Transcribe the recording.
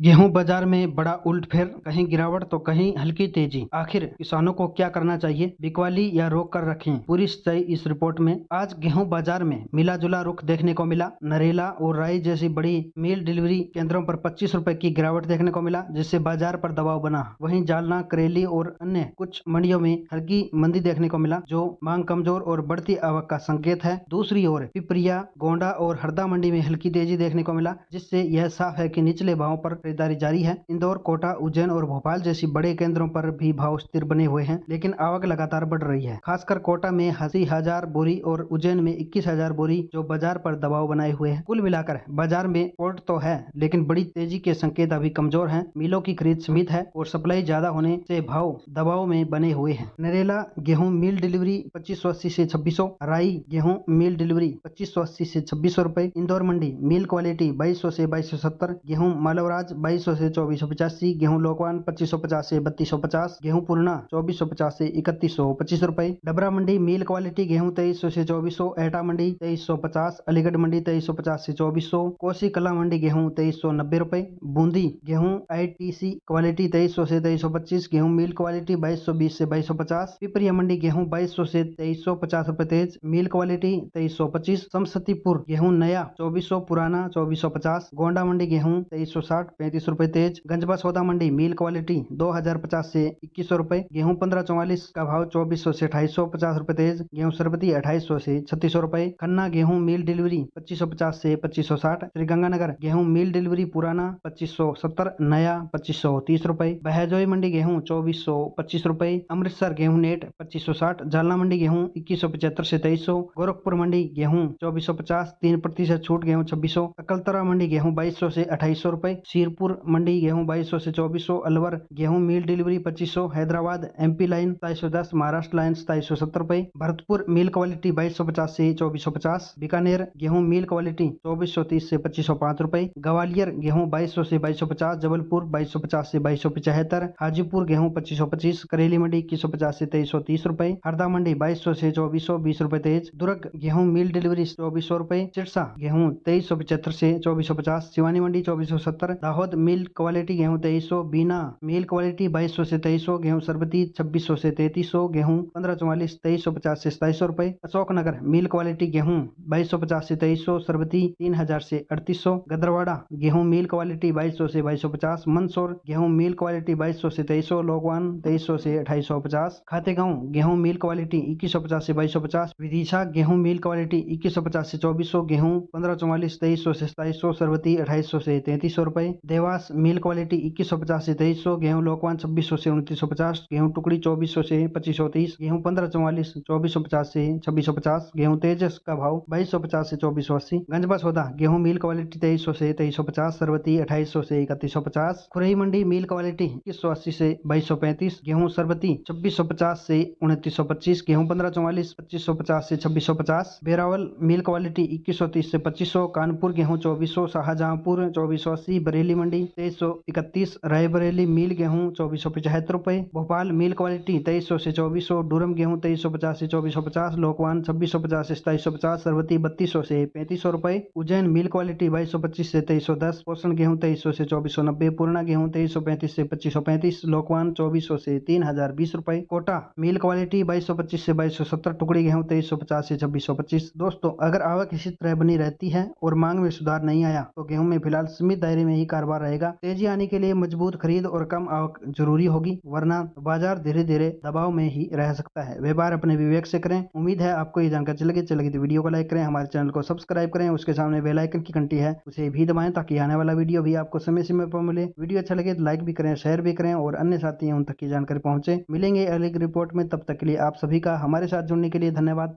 गेहूं बाजार में बड़ा उलटफेर, कहीं गिरावट तो कहीं हल्की तेजी। आखिर किसानों को क्या करना चाहिए, बिकवाली या रोक कर रखें? पूरी सच्चाई इस रिपोर्ट में। आज गेहूं बाजार में मिला जुला रुख देखने को मिला। नरेला और राई जैसी बड़ी मील डिलीवरी केंद्रों पर 25 रुपए की गिरावट देखने को मिला, जिससे बाजार पर दबाव बना। वहीं जालना, करेली और अन्य कुछ मंडियों में हल्की मंदी देखने को मिला, जो मांग कमजोर और बढ़ती आवक का संकेत है। दूसरी ओर पिपरिया, गोंडा और हरदा मंडी में हल्की तेजी देखने को मिला, जिससे यह साफ है कि निचले भावों पर खरीदारी जारी है। इंदौर, कोटा, उज्जैन और भोपाल जैसी बड़े केंद्रों पर भी भाव स्थिर बने हुए हैं, लेकिन आवक लगातार बढ़ रही है। खासकर कोटा में 80,000 बोरी और उज्जैन में 21,000 बोरी, जो बाजार पर दबाव बनाए हुए हैं। कुल मिलाकर बाजार में पोर्ट तो है, लेकिन बड़ी तेजी के संकेत अभी कमजोर हैं। मिलों की खरीद सीमित है और सप्लाई ज्यादा होने से भाव दबाव में बने हुए हैं। नरेला गेहूं मील डिलीवरी 2580 से 2600, राई गेहूं मील डिलीवरी 2580 से 2600 रुपए। इंदौर मंडी मील क्वालिटी 2200 से 2270, गेहूं मालवराज 2200 से 2485, गेहूं लोकवान 2550 से 3250, गेहूं पूर्णा 2450 से 3125 रुपए। डबरा मंडी मील क्वालिटी गेहूं 2300 से 2400, एटा मंडी 2350, अलीगढ़ मंडी 2350 से 2400, कोसी कला मंडी गेहूं 2390 रुपए। बूंदी गेहूं ITC क्वालिटी 2300 से 2325, गेहूं मील क्वालिटी 2220 से 2250, पिपरिया मंडी गेहूं 2200 से 2350 रुपए तेज, मील क्वालिटी 2325, समस्तीपुर गेहूं नया 2400, पुराना 2450, गोंडा मंडी गेहूं 2360 35 रुपए तेज, गंजबा सौदा मंडी मील क्वालिटी 2050 से 2100 रुपए, गेहूं 1544 का भाव 2400 से 2850 रुपए तेज, गेहूं सरबती 2800 से 3600 रुपए, खन्ना गेहूं मील डिलीवरी 2550 से 2560, श्रीगंगानगर गेहूं मील डिलीवरी पुराना 2570, नया 2530 रुपए, बहजोई मंडी गेहूं 2425 रुपए, अमृतसर गेहूं नेट 2560, जालना मंडी गेहूं 2175 से 2300, गोरखपुर मंडी गेहूं 2450 3% छूट गेहूं 2600, अकलतरा मंडी गेहूं 2200 से 2800 रुपए, शीरपुर मंडी गेहूं 2200 से 2400, अलवर गेहूं mill delivery 2500, Hyderabad MP line 2710, Maharashtra line 2770 रुपए, भरतपुर मील क्वालिटी 2250 से 2450, बीकानेर गेहूं मील क्वालिटी 2430 से 2505 रुपए, ग्वालियर गेहूं 2200 से 2250, जबलपुर 2250 से 2275, हाजीपुर गेहूं 2525, करेली मंडी 2150 से 2330 रुपए, हरदा मंडी 2200 से 2400 20 रुपए तेज, दुर्ग गेहूं मील डिलीवरी 2400 रुपए, सिरसा गेहूं 2375 से 2450, सिवानी मंडी 2470, दाहोद मील क्वालिटी गेहूं 2300, बीना मील क्वालिटी 2200 से 2300, गेहूं सरबती 2600 से 3300, गेहूं 1544 2350 से 2700 रुपए, अशोकनगर मील क्वालिटी गेहूं 2250 से 2300, सरबती 3000 से 3800, गदरवाड़ा गेहूं मील क्वालिटी 2200 से 2250, मंदसौर गेहूं मील क्वालिटी 2200 से 2300, लोगवान 2300 से 2850, खातेगांव गेहूं मील क्वालिटी 2150 से 2250, विदिशा गेहूं मील क्वालिटी 2150 से 2400, गेहूं 1544 2300 से 2700, सरबती 2800 से 3300 रुपए, देवास मील क्वालिटी 2150 से 2300, गेहूं लोकवान 2600 से 2950, गेहूं टुकड़ी 2400 से 2530, गेहूं 1544 2450 से 2650, गेहूं तेजस का भाव 2250 से 2480, गंजबा सौदा गेहूं मील क्वालिटी 2300 से 2350, सरबती 2800 से 3150, खुरई मंडी मील क्वालिटी 2180 से 2235, गेहूं सरबती 2650 से 2925, गेहूं 1544 2550 से 2650, बेरावल मील क्वालिटी 2130 से 2500, कानपुर गेहूं 2400, शाहजहांपुर 2480, बरेली मंडी 2331, रायबरेली मील गेहूं 2475 रुपए, भोपाल मील क्वालिटी 2300 से 2400, डूरम गेहूं 2350 से 2450, लोकवान 2650 से 2750, सरबती 3200 से 3500 रुपए, उज्जैन मील क्वालिटी 2225 से 2310, पोषण गेहूं 2300 से 2490, पूर्णा गेहूं 2335 से 2535, लोकवान 2400 से 3020 रुपए, कोटा मील क्वालिटी 2225 से 2270, टुकड़ी गेहूं 2350 से 2625। दोस्तों, अगर आवक इसी तरह बनी रहती है और मांग में सुधार नहीं आया, तो गेहूं में फिलहाल सीमित दायरे में ही कारोबार रहेगा। तेजी आने के लिए मजबूत खरीद और कम आवक जरूरी होगी, वरना बाजार धीरे धीरे दबाव में ही रह सकता है। व्यापार अपने विवेक से करें। उम्मीद है आपको ये जानकारी अच्छी लगी तो वीडियो को लाइक करें, हमारे चैनल को सब्सक्राइब करें, उसके सामने बेल आइकन की घंटी है उसे भी दबाएं, ताकि आने वाला वीडियो भी आपको समय समय पर मिले। वीडियो अच्छा लगे तो लाइक भी करें, शेयर भी करें और अन्य साथी उन तक की जानकारी पहुंचे। मिलेंगे अगली रिपोर्ट में, तब तक के लिए आप सभी का हमारे साथ जुड़ने के लिए धन्यवाद।